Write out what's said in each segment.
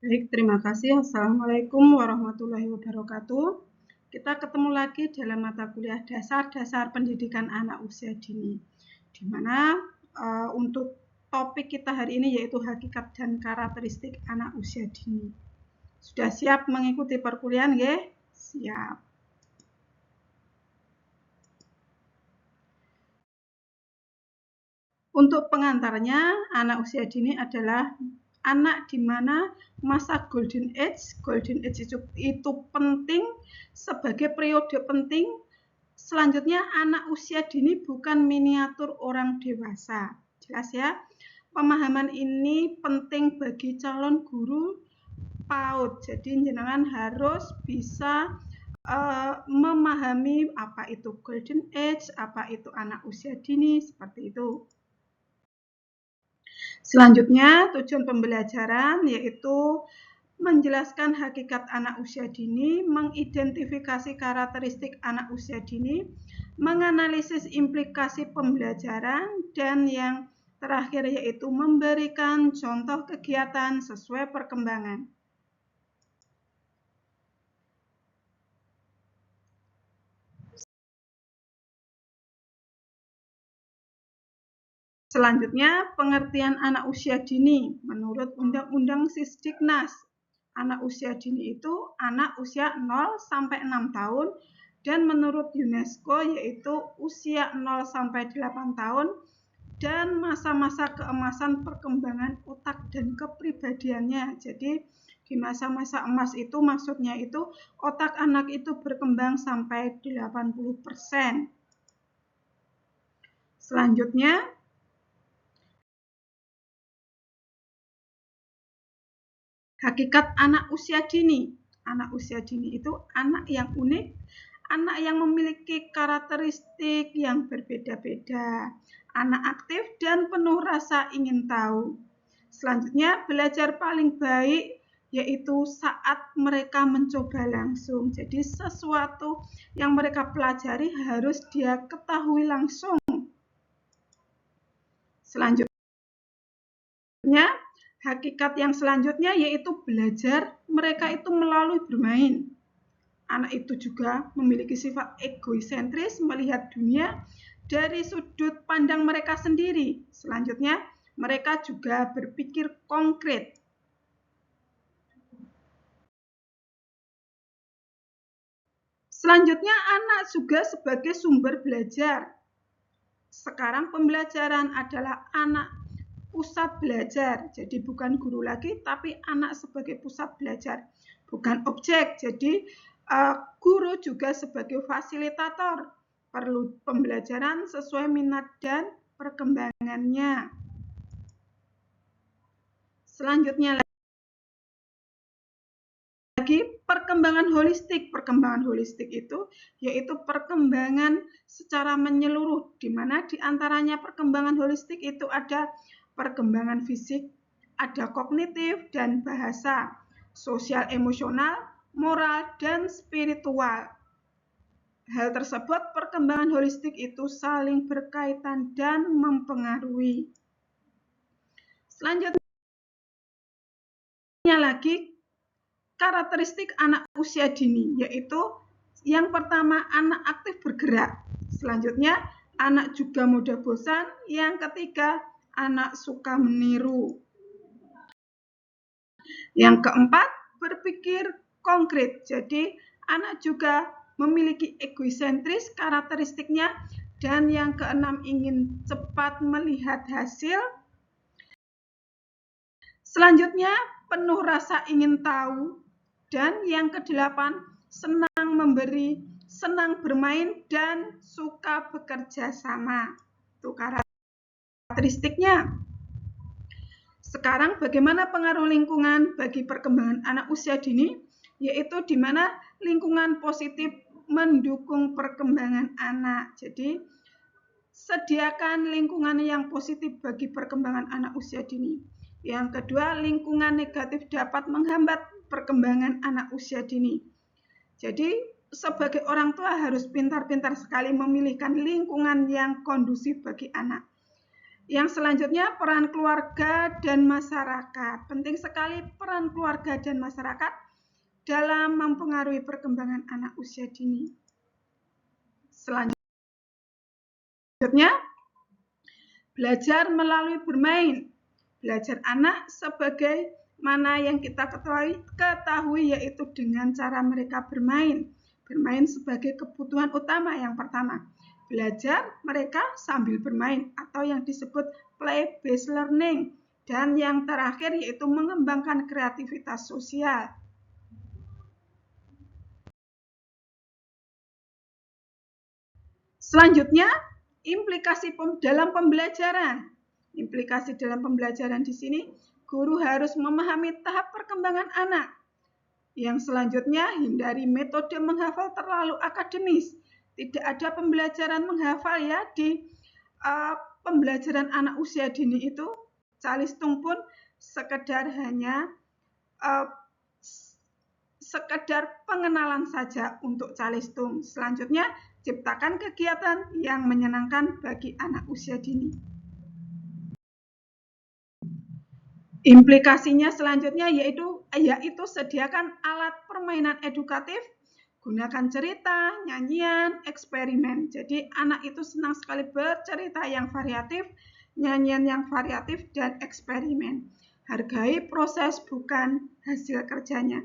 Baik, terima kasih. Assalamualaikum warahmatullahi wabarakatuh. Kita ketemu lagi dalam mata kuliah dasar-dasar pendidikan anak usia dini, di mana untuk topik kita hari ini yaitu hakikat dan karakteristik anak usia dini. Sudah siap mengikuti perkuliahan, nggih? Siap. Untuk pengantarnya, anak usia dini adalah anak di mana masa golden age itu penting sebagai periode penting. Selanjutnya, anak usia dini bukan miniatur orang dewasa. Jelas ya? Pemahaman ini penting bagi calon guru PAUD. Jadi jenengan harus bisa memahami apa itu golden age, apa itu anak usia dini, seperti itu. Selanjutnya, tujuan pembelajaran yaitu menjelaskan hakikat anak usia dini, mengidentifikasi karakteristik anak usia dini, menganalisis implikasi pembelajaran, dan yang terakhir yaitu memberikan contoh kegiatan sesuai perkembangan. Selanjutnya, pengertian anak usia dini. Menurut Undang-Undang Sisdiknas, anak usia dini itu anak usia 0 sampai 6 tahun, dan menurut UNESCO yaitu usia 0 sampai 8 tahun, dan masa-masa keemasan perkembangan otak dan kepribadiannya. Jadi di masa-masa emas itu maksudnya itu otak anak itu berkembang sampai 80%. Selanjutnya, hakikat anak usia dini. Anak usia dini itu anak yang unik, anak yang memiliki karakteristik yang berbeda-beda, anak aktif dan penuh rasa ingin tahu. Selanjutnya, belajar paling baik yaitu saat mereka mencoba langsung. Jadi sesuatu yang mereka pelajari harus dia ketahui langsung. Selanjutnya, hakikat yang selanjutnya yaitu belajar mereka itu melalui bermain. Anak itu juga memiliki sifat egoisentris, melihat dunia dari sudut pandang mereka sendiri. Selanjutnya, mereka juga berpikir konkret. Selanjutnya, anak juga sebagai sumber belajar. Sekarang pembelajaran adalah anak pusat belajar. Jadi bukan guru lagi, tapi anak sebagai pusat belajar. Bukan objek. Jadi guru juga sebagai fasilitator. Perlu pembelajaran sesuai minat dan perkembangannya. Selanjutnya lagi perkembangan holistik. Perkembangan holistik itu yaitu perkembangan secara menyeluruh, di mana diantaranya perkembangan holistik itu ada perkembangan fisik, ada kognitif dan bahasa, sosial emosional, moral, dan spiritual. Hal tersebut, perkembangan holistik itu saling berkaitan dan mempengaruhi. Selanjutnya lagi, karakteristik anak usia dini, yaitu yang pertama anak aktif bergerak. Selanjutnya, anak juga mudah bosan. Yang ketiga, anak suka meniru. Yang keempat, berpikir konkret. Jadi, anak juga memiliki egoisentris karakteristiknya. Dan yang keenam, ingin cepat melihat hasil. Selanjutnya, penuh rasa ingin tahu. Dan yang kedelapan, senang memberi, senang bermain, dan suka bekerja sama. Itu karakteristiknya. Sekarang bagaimana pengaruh lingkungan bagi perkembangan anak usia dini? Yaitu di mana lingkungan positif mendukung perkembangan anak. Jadi, sediakan lingkungan yang positif bagi perkembangan anak usia dini. Yang kedua, lingkungan negatif dapat menghambat perkembangan anak usia dini. Jadi, sebagai orang tua harus pintar-pintar sekali memilihkan lingkungan yang kondusif bagi anak. Yang selanjutnya, peran keluarga dan masyarakat. Penting sekali peran keluarga dan masyarakat dalam mempengaruhi perkembangan anak usia dini. Selanjutnya, belajar melalui bermain. Belajar anak sebagai mana yang kita ketahui yaitu dengan cara mereka bermain. Bermain sebagai kebutuhan utama yang pertama. Belajar mereka sambil bermain atau yang disebut play-based learning. Dan yang terakhir yaitu mengembangkan kreativitas sosial. Selanjutnya, implikasi dalam pembelajaran. Implikasi dalam pembelajaran di sini, guru harus memahami tahap perkembangan anak. Yang selanjutnya, hindari metode menghafal terlalu akademis. Tidak ada pembelajaran menghafal ya di pembelajaran anak usia dini itu. Calistung pun sekedar hanya sekedar pengenalan saja untuk calistung. Selanjutnya, ciptakan kegiatan yang menyenangkan bagi anak usia dini. Implikasinya selanjutnya yaitu sediakan alat permainan edukatif, gunakan cerita, nyanyian, eksperimen. Jadi anak itu senang sekali bercerita yang variatif, nyanyian yang variatif, dan eksperimen. Hargai proses bukan hasil kerjanya.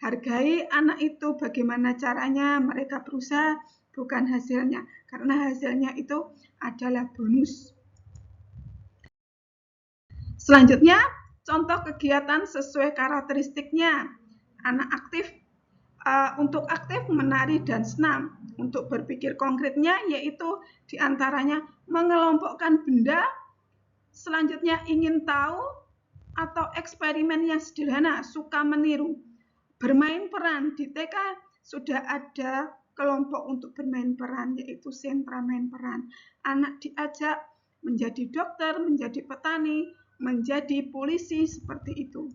Hargai anak itu bagaimana caranya mereka berusaha, bukan hasilnya. Karena hasilnya itu adalah bonus. Selanjutnya, contoh kegiatan sesuai karakteristiknya. Anak aktif untuk aktif, menari, dan senam. Untuk berpikir konkretnya yaitu diantaranya mengelompokkan benda, selanjutnya ingin tahu, atau eksperimen yang sederhana, suka meniru. Bermain peran, di TK sudah ada kelompok untuk bermain peran, yaitu sentra main peran. Anak diajak menjadi dokter, menjadi petani, menjadi polisi, seperti itu.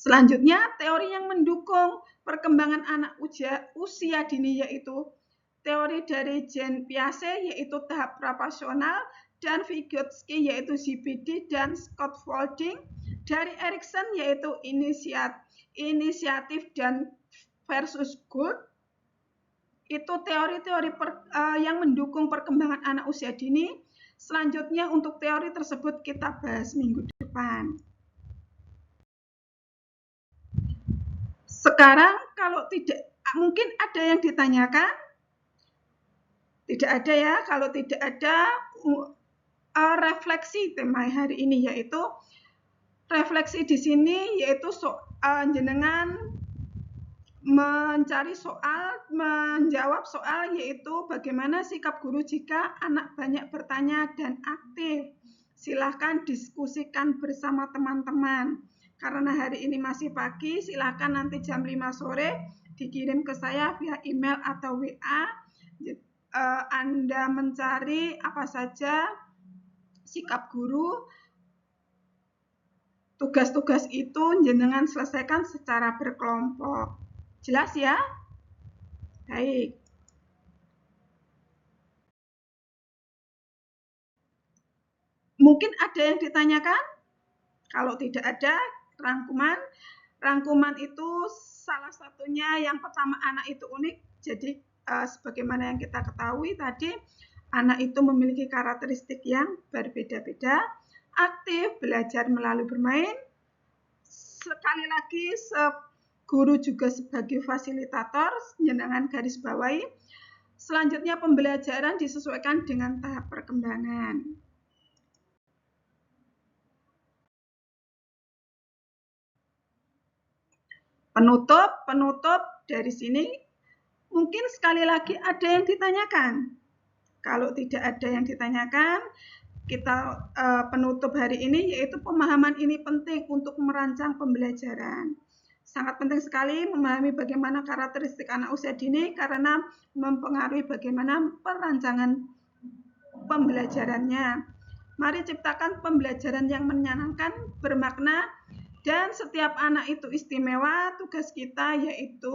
Selanjutnya, teori yang mendukung perkembangan anak usia dini yaitu teori dari Jean Piaget yaitu tahap proporsional, dan Vygotsky yaitu ZBD, dan scaffolding. Dari Erikson yaitu inisiatif dan versus goal. Itu teori-teori yang mendukung perkembangan anak usia dini. Selanjutnya untuk teori tersebut kita bahas minggu depan. Sekarang kalau tidak, mungkin ada yang ditanyakan? Tidak ada ya. Kalau tidak ada, refleksi tema hari ini yaitu refleksi di sini yaitu jenengan mencari soal, menjawab soal yaitu bagaimana sikap guru jika anak banyak bertanya dan aktif. Silahkan diskusikan bersama teman-teman. Karena hari ini masih pagi, silahkan nanti jam 5 sore dikirim ke saya via email atau WA. Anda mencari apa saja sikap guru. Tugas-tugas itu jenengan selesaikan secara berkelompok. Jelas ya? Baik. Mungkin ada yang ditanyakan? Kalau tidak ada, rangkuman itu salah satunya yang pertama, anak itu unik. Jadi sebagaimana yang kita ketahui tadi, anak itu memiliki karakteristik yang berbeda-beda. Aktif, belajar melalui bermain. Sekali lagi, guru juga sebagai fasilitator, jenengan garis bawahi. Selanjutnya pembelajaran disesuaikan dengan tahap perkembangan. Penutup dari sini, mungkin sekali lagi ada yang ditanyakan. Kalau tidak ada yang ditanyakan, kita penutup hari ini yaitu pemahaman ini penting untuk merancang pembelajaran. Sangat penting sekali memahami bagaimana karakteristik anak usia dini karena mempengaruhi bagaimana perancangan pembelajarannya. Mari ciptakan pembelajaran yang menyenangkan, bermakna, dan setiap anak itu istimewa. Tugas kita yaitu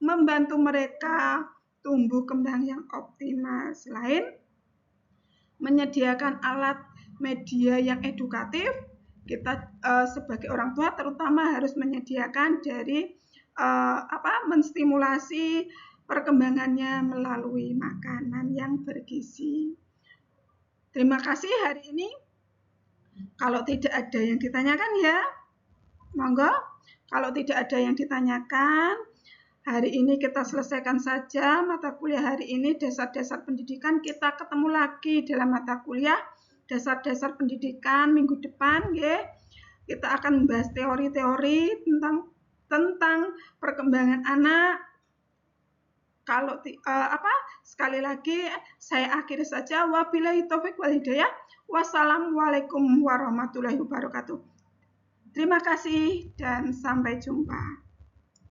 membantu mereka tumbuh kembang yang optimal. Selain menyediakan alat media yang edukatif, kita sebagai orang tua terutama harus menyediakan dari menstimulasi perkembangannya melalui makanan yang bergizi. Terima kasih hari ini. Kalau tidak ada yang ditanyakan ya, monggo. Kalau tidak ada yang ditanyakan, hari ini kita selesaikan saja mata kuliah hari ini, dasar-dasar pendidikan. Kita ketemu lagi dalam mata kuliah dasar-dasar pendidikan minggu depan, ya. Kita akan membahas teori-teori tentang perkembangan anak. Kalau sekali lagi saya akhiri saja, wabillahi taufik wal hidayah. Wassalamualaikum warahmatullahi wabarakatuh. Terima kasih dan sampai jumpa.